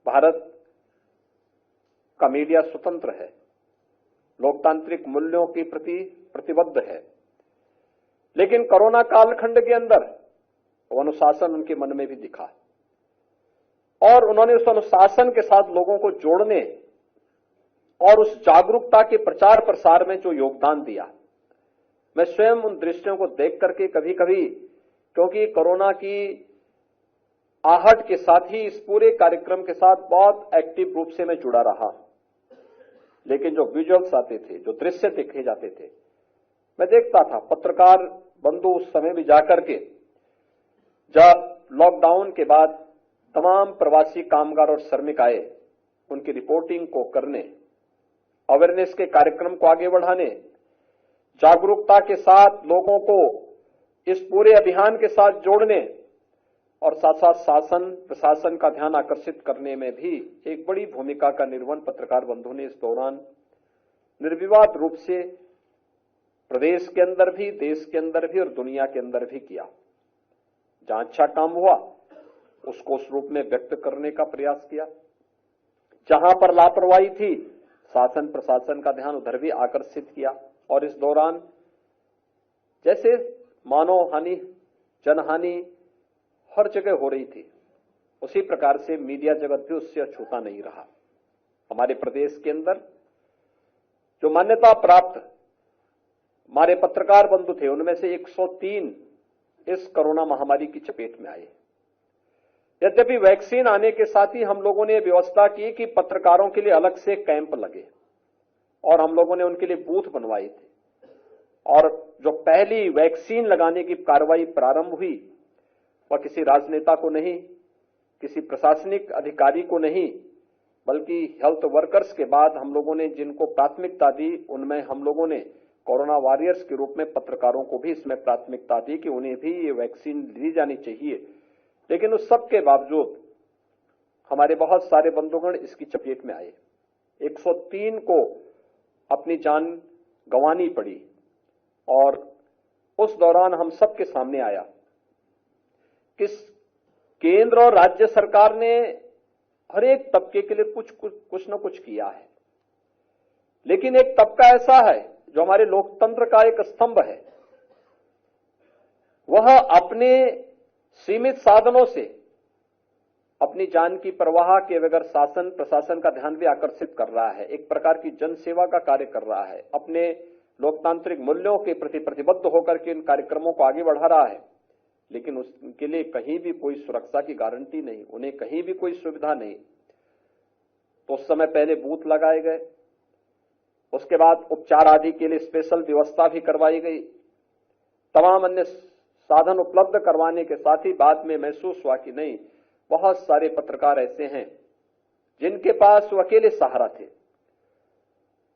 भारत का मीडिया स्वतंत्र है, लोकतांत्रिक मूल्यों के प्रति प्रतिबद्ध है, लेकिन कोरोना कालखंड के अंदर वो अनुशासन उनके मन में भी दिखा और उन्होंने उस अनुशासन के साथ लोगों को जोड़ने और उस जागरूकता के प्रचार प्रसार में जो योगदान दिया, मैं स्वयं उन दृश्यों को देख करके कभी कभी, क्योंकि कोरोना की आहट के साथ ही इस पूरे कार्यक्रम के साथ बहुत एक्टिव रूप से मैं जुड़ा रहा, लेकिन जो विजुअल्स आते थे, जो दृश्य देखे जाते थे, मैं देखता था। पत्रकार बंधु उस समय भी जाकर के, जब लॉकडाउन के बाद तमाम प्रवासी कामगार और श्रमिक आए, उनकी रिपोर्टिंग को करने, अवेयरनेस के कार्यक्रम को आगे बढ़ाने, जागरूकता के साथ लोगों को इस पूरे अभियान के साथ जोड़ने और साथ साथ शासन प्रशासन का ध्यान आकर्षित करने में भी एक बड़ी भूमिका का निर्वहन पत्रकार बंधु ने इस दौरान निर्विवाद रूप से प्रदेश के अंदर भी, देश के अंदर भी और दुनिया के अंदर भी किया। जहां अच्छा काम हुआ उसको उस रूप में व्यक्त करने का प्रयास किया, जहां पर लापरवाही थी शासन प्रशासन का ध्यान उधर भी आकर्षित किया। और इस दौरान जैसे मानव हानि, जनहानि हर जगह हो रही थी, उसी प्रकार से मीडिया जगत भी उससे अछूता नहीं रहा। हमारे प्रदेश के अंदर जो मान्यता प्राप्त हमारे पत्रकार बंधु थे, उनमें से 103 इस कोरोना महामारी की चपेट में आए। यद्यपि वैक्सीन आने के साथ ही हम लोगों ने व्यवस्था की कि पत्रकारों के लिए अलग से कैंप लगे और हम लोगों ने उनके लिए बूथ बनवाए थे। और जो पहली वैक्सीन लगाने की कार्रवाई प्रारंभ हुई, वह किसी राजनेता को नहीं, किसी प्रशासनिक अधिकारी को नहीं, बल्कि हेल्थ वर्कर्स के बाद हम लोगों ने जिनको प्राथमिकता दी, उनमें हम लोगों ने कोरोना वॉरियर्स के रूप में पत्रकारों को भी इसमें प्राथमिकता दी कि उन्हें भी ये वैक्सीन ली जानी चाहिए। लेकिन उस सब के बावजूद हमारे बहुत सारे बंधुगण इसकी चपेट में आए। 103 को अपनी जान गंवानी पड़ी और उस दौरान हम सबके सामने आया कि केंद्र और राज्य सरकार ने हर एक तबके के लिए कुछ न कुछ किया है, लेकिन एक तबका ऐसा है जो हमारे लोकतंत्र का एक स्तंभ है, वह अपने सीमित साधनों से अपनी जान की परवाह के बगैर शासन प्रशासन का ध्यान भी आकर्षित कर रहा है, एक प्रकार की जन सेवा का कार्य कर रहा है, अपने लोकतांत्रिक मूल्यों के प्रति प्रतिबद्ध होकर के इन कार्यक्रमों को आगे बढ़ा रहा है। लेकिन उसके लिए कहीं भी कोई सुरक्षा की गारंटी नहीं, उन्हें कहीं भी कोई सुविधा नहीं। तो उस समय पहले बूथ लगाए गए, उसके बाद उपचार आदि के लिए स्पेशल व्यवस्था भी करवाई गई, तमाम अन्य साधन उपलब्ध करवाने के साथ ही बाद में महसूस हुआ कि नहीं, बहुत सारे पत्रकार ऐसे हैं जिनके पास वो अकेले सहारा थे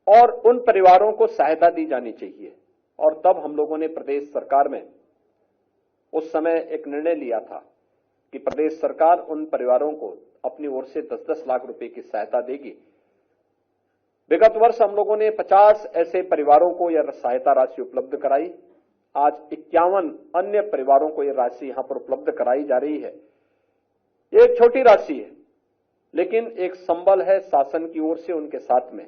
और उन परिवारों को सहायता दी जानी चाहिए। और तब हम लोगों ने प्रदेश सरकार में उस समय एक निर्णय लिया था कि प्रदेश सरकार उन परिवारों को अपनी ओर से 10-10 लाख रुपए की सहायता देगी। विगत वर्ष हम लोगों ने 50 ऐसे परिवारों को यह सहायता राशि उपलब्ध कराई। आज 51 अन्य परिवारों को यह राशि यहां पर उपलब्ध कराई जा रही है। ये एक छोटी राशि है, लेकिन एक संबल है शासन की ओर से उनके साथ में